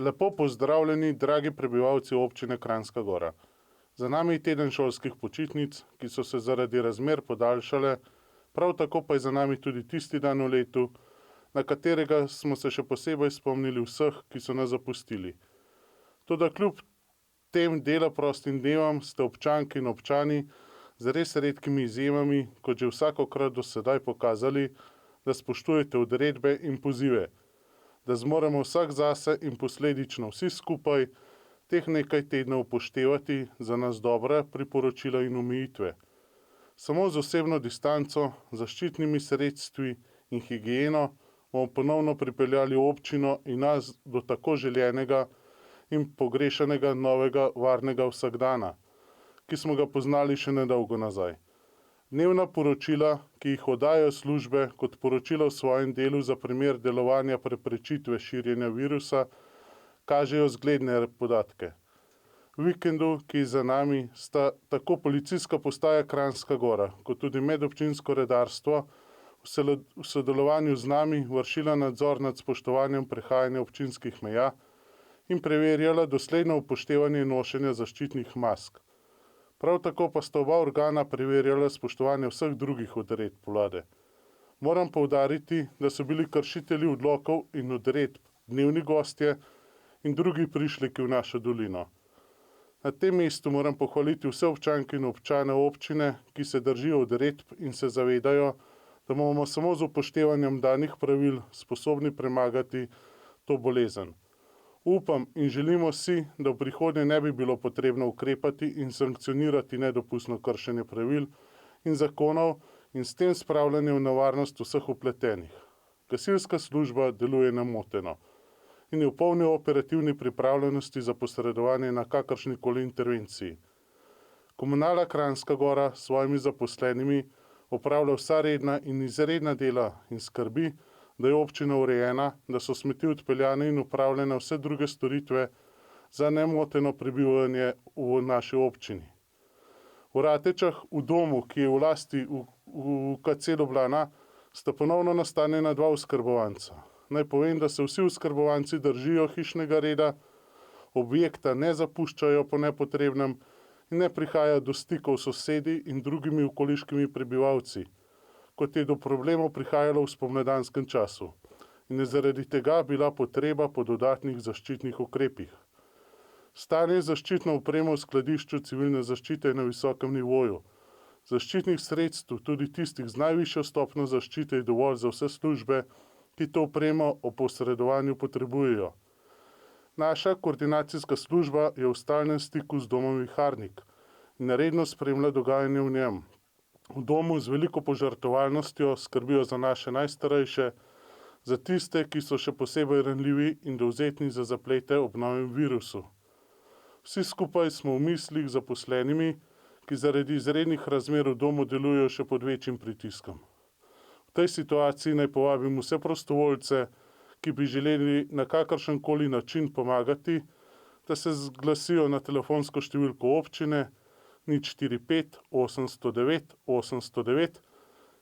Lepo pozdravljeni, dragi prebivalci občine Kranjska Gora. Za nami je teden šolskih počitnic, ki so se zaradi razmer podaljšale, prav tako pa je za nami tudi tisti dan v letu, na katerega smo se še posebej spomnili vseh, ki so nas zapustili. Toda kljub tem dela prostim dnevom ste občanke in občani z res redkimi izjemami, kot že vsakokrat do sedaj pokazali, da spoštujete odredbe in pozive, da zmoremo vsak zase in posledično vsi skupaj teh nekaj tednov upoštevati za nas dobra priporočila in omejitve. Samo z osebno distanco, zaščitnimi sredstvi in higieno bomo ponovno pripeljali občino in nas do tako želenega in pogrešanega novega varnega vsakdana, ki smo ga poznali še nedolgo nazaj. Dnevna poročila, ki jih oddajajo službe kot poročila v svojem delu za primer delovanja preprečitve širjenja virusa, kažejo zgledne podatke. V vikendu, ki je za nami, sta tako policijska postaja Kranjska Gora, kot tudi medobčinsko redarstvo v sodelovanju z nami vršila nadzor nad spoštovanjem prehajanja občinskih meja in preverjala dosledno upoštevanje nošenja zaščitnih mask. Prav tako pa sta oba organa preverjala spoštovanje vseh drugih odredb vlade. Moram poudariti, da so bili kršitelji odlokov in odredb dnevni gostje in drugi prišleki v našo dolino. Na tem mestu moram pohvaliti vse občanke in občane občine, ki se držijo odredb in se zavedajo, da bomo samo z upoštevanjem danih pravil sposobni premagati to bolezen. Upam in želimo si, da v prihodnje ne bi bilo potrebno ukrepati in sankcionirati nedopustno kršenje pravil in zakonov in s tem spravljanje v nevarnost vseh vpletenih. Gasilska služba deluje nemoteno in je v polni operativni pripravljenosti za posredovanje na kakršnikoli intervenciji. Komunala Kranjska Gora s svojimi zaposlenimi opravlja vsa redna in izredna dela in skrbi, da je občina urejena, da so smeti odpeljane in upravljene vse druge storitve za nemoteno prebivanje v naši občini. V Ratečah, v domu, ki je v lasti UKC Ljubljana, sta ponovno nastanjena dva oskrbovanca. Naj povem, da se vsi oskrbovanci držijo hišnega reda, objekta ne zapuščajo po nepotrebnem in ne prihaja do stikov s sosedi in drugimi okoliškimi prebivalci, kot je do problemov prihajalo v spomladanskem času in je zaradi tega bila potreba po dodatnih zaščitnih ukrepih. Stanje zaščitno opremo v skladišču civilne zaščite je na visokem nivoju. Zaščitnih sredstev, tudi tistih z najvišjo stopnjo zaščite, je dovolj za vse službe, ki to opremo ob posredovanju potrebujejo. Naša koordinacijska služba je v stalnem stiku z domom Viharnik in redno spremlja dogajanje v njem. V domu z veliko požrtvovalnostjo skrbijo za naše najstarejše, za tiste, ki so še posebej ranljivi in dovzetni za zaplete ob novem virusu. Vsi skupaj smo v mislih zaposlenimi, ki zaradi izrednih razmer v domu delujejo še pod večjim pritiskom. V tej situaciji naj povabim vse prostovoljce, ki bi želeli na kakršenkoli način pomagati, da se zglasijo na telefonsko številko občine 045 809 809,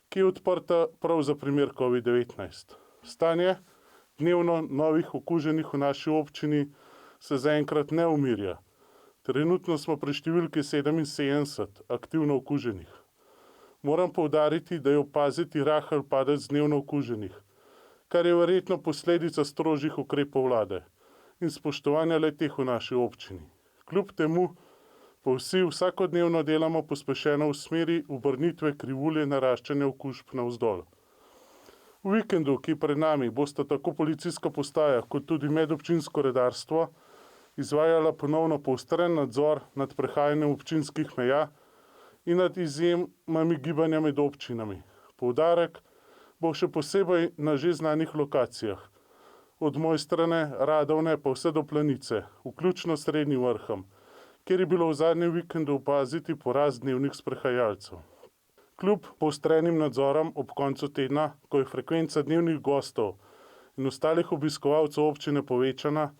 ki je odprta prav za primer COVID-19. Stanje dnevno novih okuženih v naši občini se zaenkrat ne umirja. Trenutno smo pri številki 77 aktivno okuženih. Moram poudariti, da je opaziti rahel padec dnevno okuženih, kar je verjetno posledica strožjih ukrepov vlade in spoštovanja le-teh v naši občini. Kljub temu pa vsi vsakodnevno delamo pospešeno v smeri obrnitve krivulje naraščanja okužb navzdol. V vikendu, ki je pred nami, bosta tako policijska postaja kot tudi medobčinsko redarstvo izvajala ponovno poostren nadzor nad prehajanjem občinskih meja in nad izjemami gibanja med občinami. Poudarek bo še posebej na že znanih lokacijah, od Mojstrane, Radovne pa vse do Planice, vključno s Srednjim Vrhom, kjer je bilo v zadnjem vikendu opaziti porast dnevnih sprehajalcev. Kljub poostrenim nadzorom ob koncu tedna, ko je frekvenca dnevnih gostov in ostalih obiskovalcev občine povečana,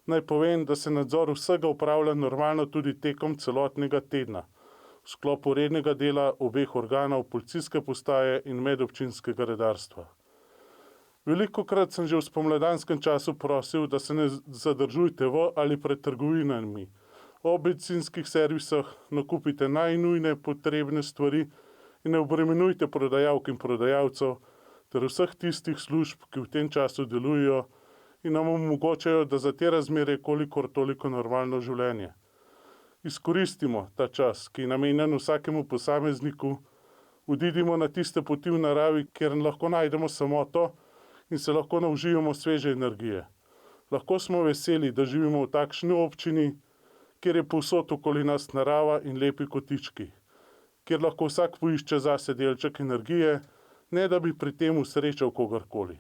naj povem, da se nadzor vsega upravlja normalno tudi tekom celotnega tedna, v sklopu rednega dela obeh organov policijske postaje in medobčinskega redarstva. Velikokrat sem že v spomladanskem času prosil, da se ne zadržujte v ali pred trgovinami. V bencinskih servisih nakupite najnujne potrebne stvari in ne obremenjujte prodajalk in prodajalcev ter vseh tistih služb, ki v tem času delujejo in nam omogočajo, da za te razmere kolikor toliko normalno življenje. Izkoristimo ta čas, ki je namenjen vsakemu posamezniku, odidimo na tiste poti v naravi, kjer lahko najdemo samoto in se lahko naužijemo sveže energije. Lahko smo veseli, da živimo v takšni občini, kjer je povsod okoli nas narava in lepi kotički, kjer lahko vsak poišče zase delček energije, ne da bi pri tem usrečal kogarkoli.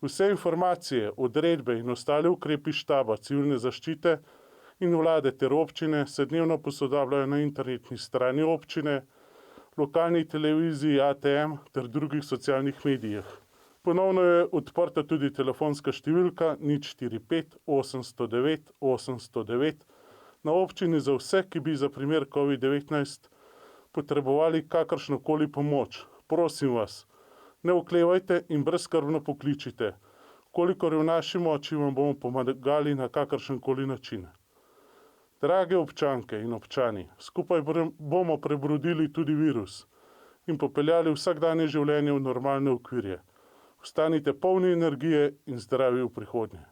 Vse informacije, odredbe in ostale ukrepi štaba civilne zaščite in vlade ter občine se dnevno posodabljajo na internetni strani občine, lokalni televiziji ATM ter drugih socialnih medijih. Ponovno je odprta tudi telefonska številka 045 809 809 na občini za vse, ki bi za primer COVID-19 potrebovali kakršnokoli pomoč. Prosim vas, ne oklevajte in brezskrbno pokličite. Kolikor je v naši moči, vam bomo pomagali na kakršenkoli način. Drage občanke in občani, skupaj bomo prebrodili tudi virus in popeljali vsakdanje življenje v normalne okvirje. Ostanite polni energije in zdravi v prihodnje.